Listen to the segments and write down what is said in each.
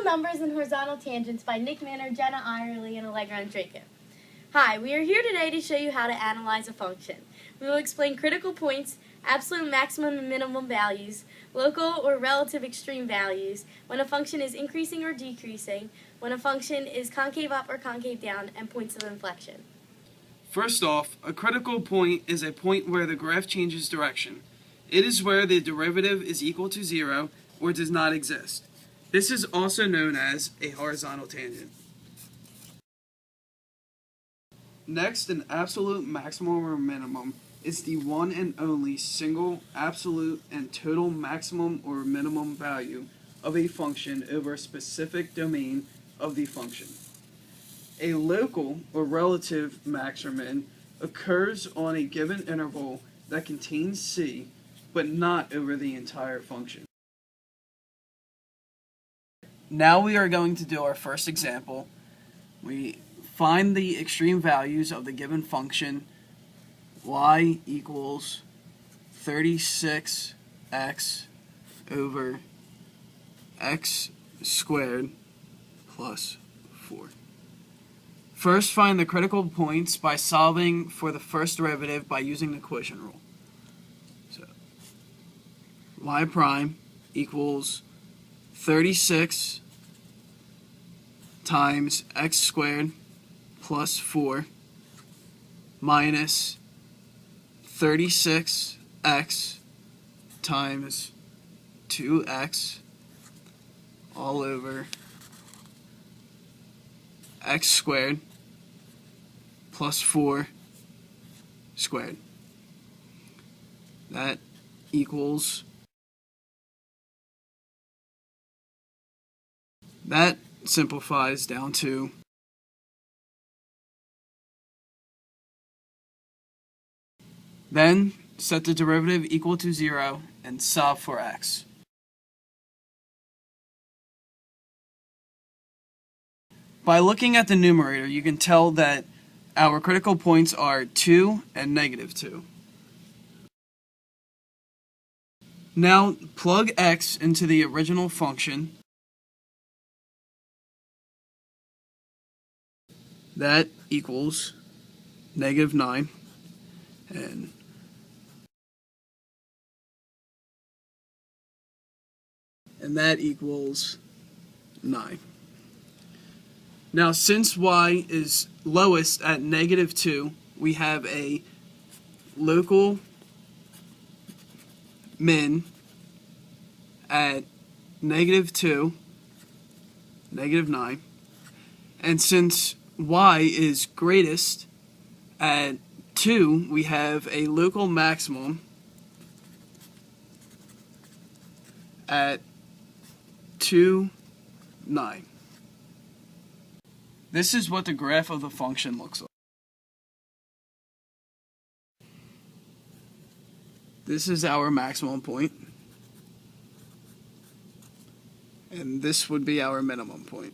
Numbers and Horizontal Tangents by Nick Manor, Jenna Irely, and Allegra Draco. Hi, we are here today to show you how to analyze a function. We will explain critical points, absolute maximum and minimum values, local or relative extreme values, when a function is increasing or decreasing, when a function is concave up or concave down, and points of inflection. First off, a critical point is a point where the graph changes direction. It is where the derivative is equal to 0 or does not exist. This is also known as a horizontal tangent. Next, an absolute maximum or minimum is the one and only single absolute and total maximum or minimum value of a function over a specific domain of the function. A local or relative max or min occurs on a given interval that contains C, but not over the entire function. Now we are going to do our first example. We find the extreme values of the given function y equals 36x over x squared plus 4. First, find the critical points by solving for the first derivative by using the quotient rule. So, y prime equals 36 times x squared plus 4 minus 36x times 2x all over x squared plus 4 squared. That equals, that simplifies down to then set the derivative equal to 0 and solve for x. By looking at the numerator, you can tell that our critical points are 2 and negative 2. Now plug x into the original function. That equals negative 9 and that equals 9. Now, since y is lowest at negative 2, we have a local min at negative 2, negative 9. And since y is greatest at 2, we have a local maximum at 2, 9. This is what the graph of the function looks like. This is our maximum point, and this would be our minimum point.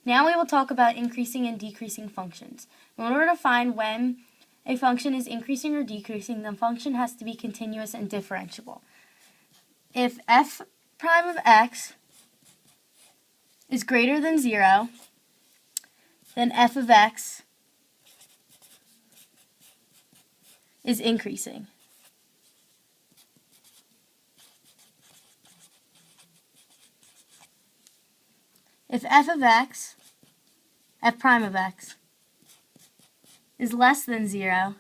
Now we will talk about increasing and decreasing functions. In order to find when a function is increasing or decreasing, the function has to be continuous and differentiable. If f prime of x is greater than 0, then f of x is increasing. If f of x, f prime of x, is less than 0,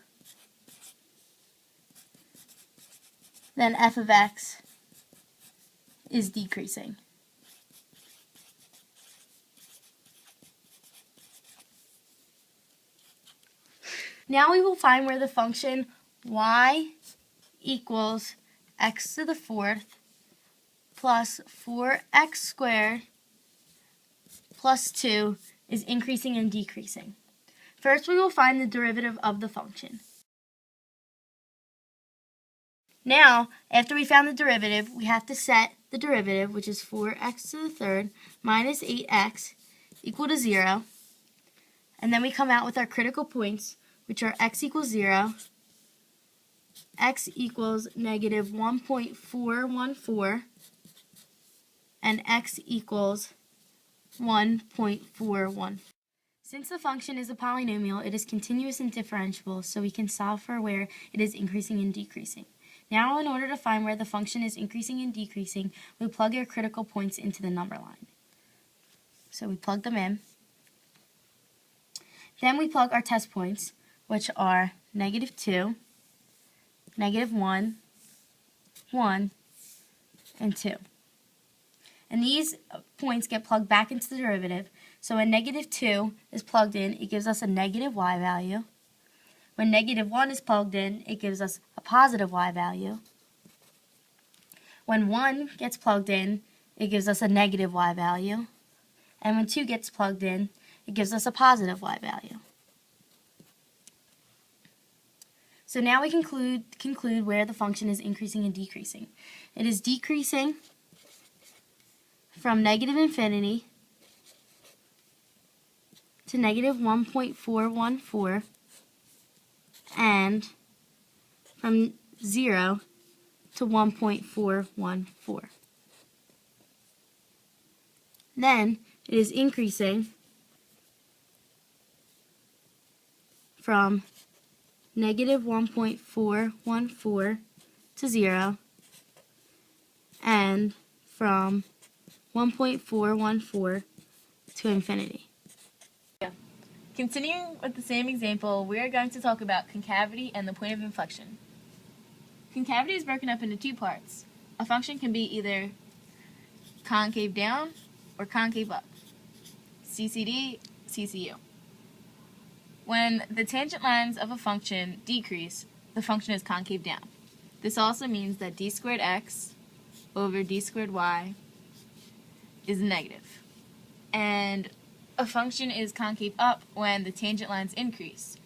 then f of x is decreasing. Now we will find where the function y equals x to the 4th plus 4x squared plus 2 is increasing and decreasing. First, we will find the derivative of the function. Now, after we found the derivative, we have to set the derivative, which is 4x to the 3rd minus 8x equal to 0. And then we come out with our critical points, which are x equals 0, x equals negative 1.414, and x equals 1.41. Since the function is a polynomial, it is continuous and differentiable, so we can solve for where it is increasing and decreasing. Now, in order to find where the function is increasing and decreasing, we plug our critical points into the number line. So we plug them in. Then we plug our test points, which are -2, -1, 1, and 2. And these points get plugged back into the derivative. So when -2 is plugged in, it gives us a negative y value. When -1 is plugged in, it gives us a positive y value. When 1 gets plugged in, it gives us a negative y value. And when 2 gets plugged in, it gives us a positive y value. So now we conclude where the function is increasing and decreasing. It is decreasing from -infinity to -1.414 and from 0 to 1.414. Then it is increasing from -1.414 to 0 and from 1.414 to infinity. Continuing with the same example, we are going to talk about concavity and the point of inflection. Concavity is broken up into two parts. A function can be either concave down or concave up. CCD, CCU. When the tangent lines of a function decrease, the function is concave down. This also means that d squared x over d squared y is negative. And a function is concave up when the tangent lines increase,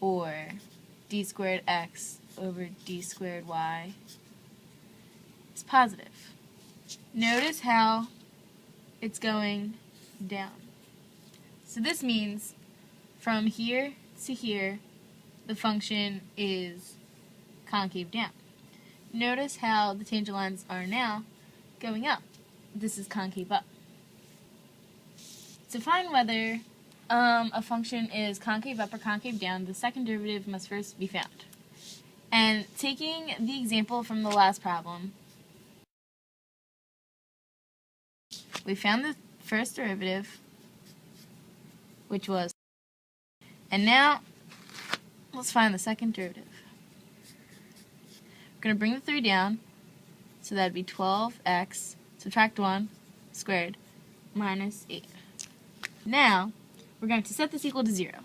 or d squared x over d squared y is positive. Notice how it's going down. So this means from here to here, the function is concave down. Notice how the tangent lines are now going up. This is concave up. To find whether a function is concave up or concave down, the second derivative must first be found. And taking the example from the last problem, we found the first derivative, which was, and now let's find the second derivative. We're going to bring the 3 down, so that would be 12x, subtract 1 squared, minus 8. Now, we're going to set this equal to 0.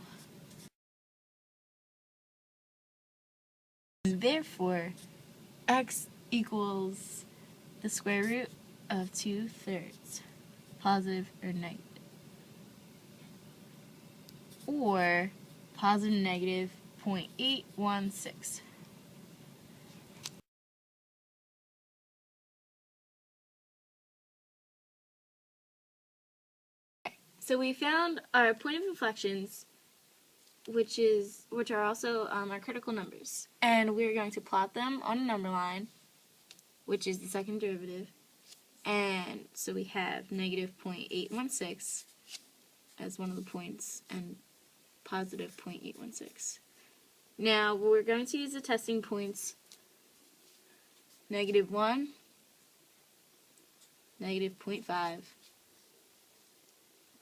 Therefore, x equals the square root of 2/3, positive or negative. Or positive negative 0.816. So we found our point of inflections, which are also our critical numbers. And we're going to plot them on a number line, which is the second derivative. And so we have negative 0.816 as one of the points and positive 0.816. Now we're going to use the testing points -1, -0.5,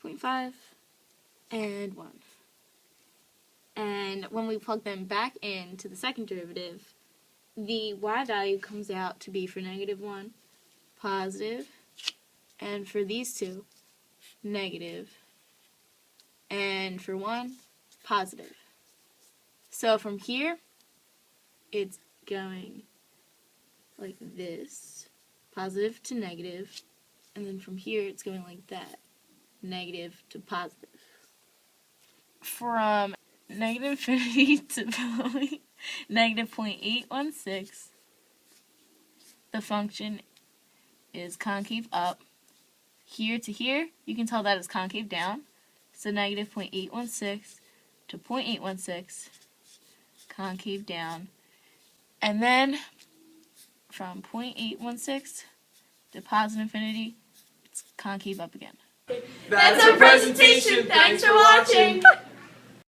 0.5, and 1. And when we plug them back into the second derivative, the y value comes out to be for -1, positive, and for these two, negative, and for 1, positive. So from here, it's going like this, positive to negative, and then from here it's going like that, negative to positive. From negative infinity to negative 0.816, the function is concave up. Here to here, you can tell that it's concave down. So negative 0.816 to 0.816, concave down. And then from 0.816 to positive infinity, it's concave up again. That's our presentation. Thanks for watching.